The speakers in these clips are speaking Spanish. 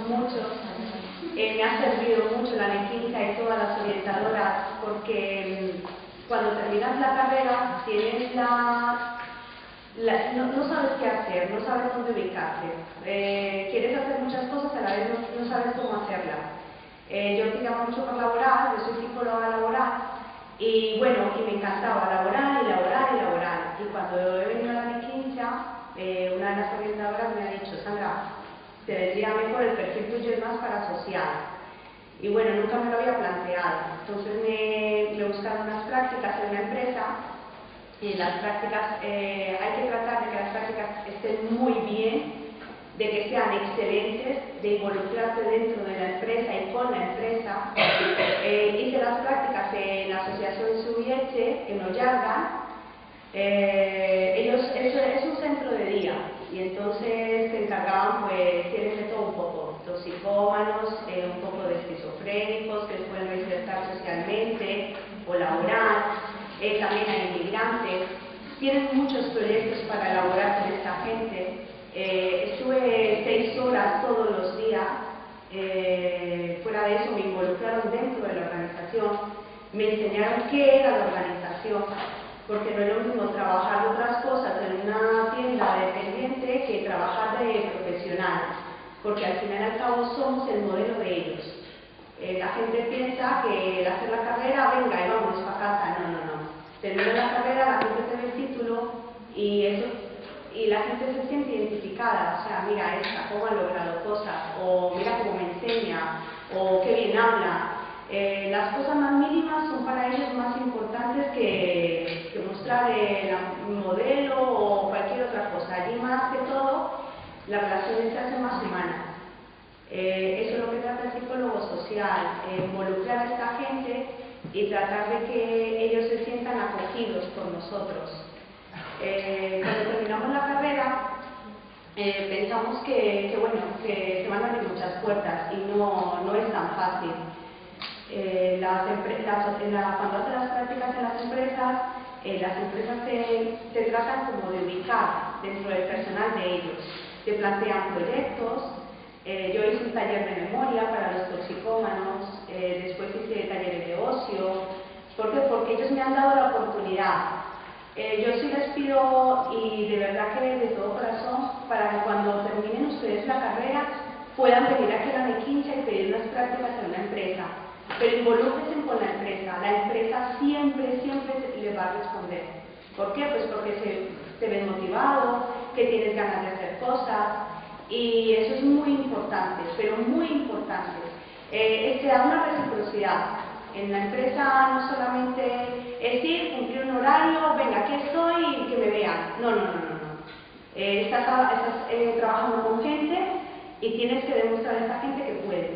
mucho. Me ha servido mucho la Nequincha y todas las orientadoras porque cuando terminas la carrera tienes no sabes qué hacer, no sabes dónde ubicarte. Quieres hacer muchas cosas, a la vez no sabes cómo hacerlas. Yo tiraba mucho por laboral, yo soy psicóloga laboral, y bueno, y me encantaba laboral y laboral y laboral. Y cuando he venido a la Nequincha, una de las orientadoras me ha dicho: Sandra, te vendría mejor el perfil tuyo es más para social. Y bueno, nunca me lo había planteado. Entonces me he buscado unas prácticas en una empresa. Y las prácticas, hay que tratar de que las prácticas estén muy bien, de que sean excelentes, de involucrarte dentro de la empresa y con la empresa. Hice las prácticas en la Asociación Subieche, en Ollarga. Es un centro de día, y entonces se encargaban, pues, tienen de todo un poco, toxicómanos, un poco de esquizofrénicos que pueden reinsertar socialmente o laboral. También hay inmigrantes. Tienen muchos proyectos para elaborar con esta gente. Estuve 6 horas todos los días. Fuera de eso me involucraron dentro de la organización, me enseñaron qué era la organización, porque no es lo mismo trabajar otras cosas en una tienda dependiente que trabajar de profesional, porque al final y al cabo somos el modelo de ellos. La gente piensa que el hacer la carrera, venga y vámonos para casa. No. Termina la carrera, la gente tiene el título y la gente se siente identificada. O sea, mira esta, cómo ha logrado cosas, o mira cómo me enseña, o qué bien habla. Las cosas más mínimas son para ellos más importantes que mostrar el modelo o cualquier otra cosa. Allí, más que todo, la relación se hace más humana. Eso es lo que trata el psicólogo social, involucrar a esta gente y tratar de que ellos se sientan acogidos por nosotros. Cuando terminamos la carrera, pensamos que se van a abrir muchas puertas, y no es tan fácil. Cuando haces las prácticas en las empresas te tratan como de ubicar dentro del personal de ellos. Te plantean proyectos. Yo hice un taller de memoria para los toxicómanos, después hice talleres de ocio. ¿Por qué? Porque ellos me han dado la oportunidad. Yo sí les pido, y de verdad que de todo corazón, para que cuando terminen ustedes la carrera puedan venir aquí a la Nequincha y pedir unas prácticas en una empresa. Pero involúcrense con la empresa. La empresa siempre les va a responder. ¿Por qué? Pues porque te ven motivado, que tienes ganas de hacer cosas. Y eso es muy importante, pero muy importante. Se da una reciprocidad. En la empresa no solamente es ir, cumplir un horario, venga, aquí estoy y que me vean. No. Estás trabajando con gente y tienes que demostrar a esa gente que puedes.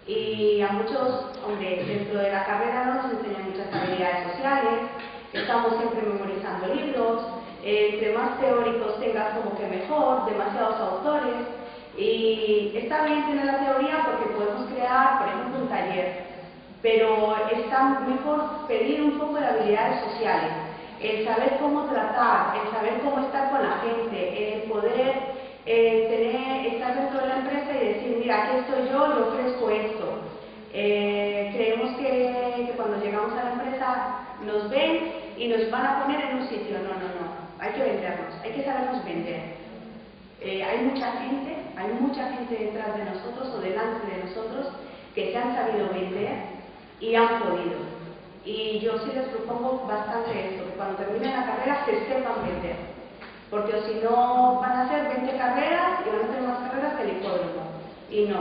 Y a muchos, hombre, dentro de la carrera no nos enseñan muchas habilidades sociales, estamos siempre memorizando libros. Entre más teóricos tengas, como que mejor, demasiados autores. Y está bien tener la teoría porque podemos crear, por ejemplo, un taller, pero está mejor pedir un poco de habilidades sociales, el saber cómo tratar, el saber cómo estar con la gente, el poder estar dentro de la empresa y decir: mira, aquí estoy yo ofrezco esto. Creemos que cuando llegamos a la empresa nos ven y nos van a poner en un sitio. No. Hay que vendernos, hay que sabernos vender. Hay mucha gente detrás de nosotros o delante de nosotros que se han sabido vender y han podido. Y yo sí les propongo bastante esto, que cuando terminen la carrera se sepan vender. Porque si no van a hacer 20 carreras y van a hacer más carreras que el hipódromo. Y no.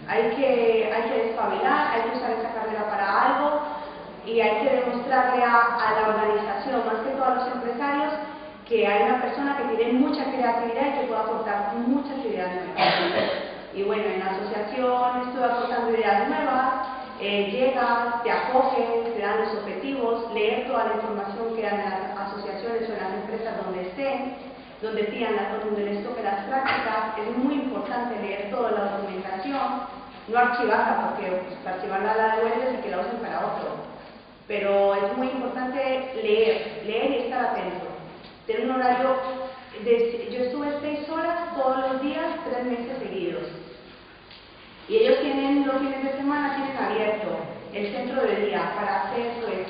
Hay que despabilar, hay que usar esa carrera para algo, y hay que demostrarle a la organización, más que todo a los empresarios, que hay una persona que tiene mucha creatividad y que puede aportar muchas ideas nuevas. Y bueno, en la asociación estoy aportando ideas nuevas, llegan, te acogen, te dan los objetivos, leer toda la información que dan en las asociaciones o en las empresas donde estén, donde les toque las prácticas. Es muy importante leer toda la documentación, no archivarla, porque para archivarla la devuelves y que la usen para otro. Pero es muy importante leer y estar atento. Tener un horario, yo estuve 6 horas todos los días, 3 meses seguidos. los fines de semana tienen abierto el centro de día para hacer pues,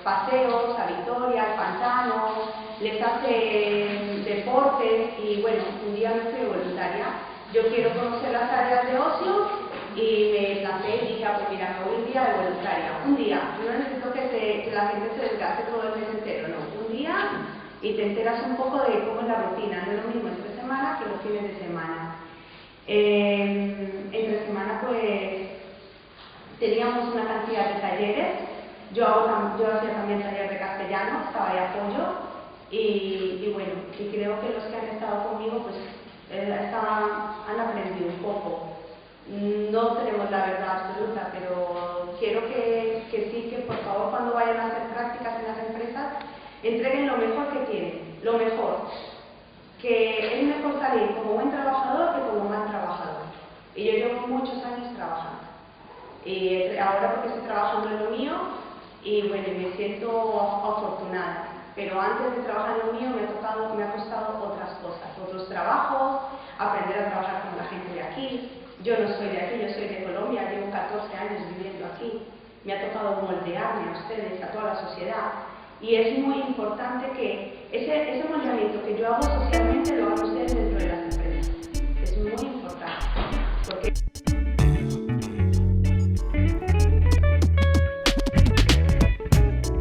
paseos a Vitoria, al pantano, les hacen deportes y bueno, un día me fui voluntaria. Yo quiero conocer las áreas de ocio y me planteé y dije, pues mira, me voy un día de voluntaria, un día, no necesito que la gente se desgaste todo el mes entero, no, un día y te enteras un poco de cómo es la rutina, no es lo mismo entre semana que los fines de semana. Entre semana pues teníamos una cantidad de talleres, yo hacía también taller de castellano, estaba de apoyo y bueno, y creo que los que han estado conmigo pues han aprendido un poco. No tenemos la verdad absoluta, pero quiero que sí, que por favor cuando vayan a hacer prácticas en las empresas entreguen lo mejor que tienen, lo mejor. Que es mejor salir como buen trabajador que como mal trabajador. Y yo llevo muchos años trabajando. Y ahora porque estoy trabajando en lo mío y bueno, me siento afortunada. Pero antes de trabajar en lo mío me ha costado otras cosas, otros trabajos, aprender a trabajar con la gente de aquí. Yo no soy de aquí, yo soy de Colombia, llevo 14 años viviendo aquí. Me ha tocado moldearme a ustedes, a toda la sociedad. Y es muy importante que ese moldeamiento que yo hago socialmente lo hagan ustedes dentro de las empresas. Es muy importante.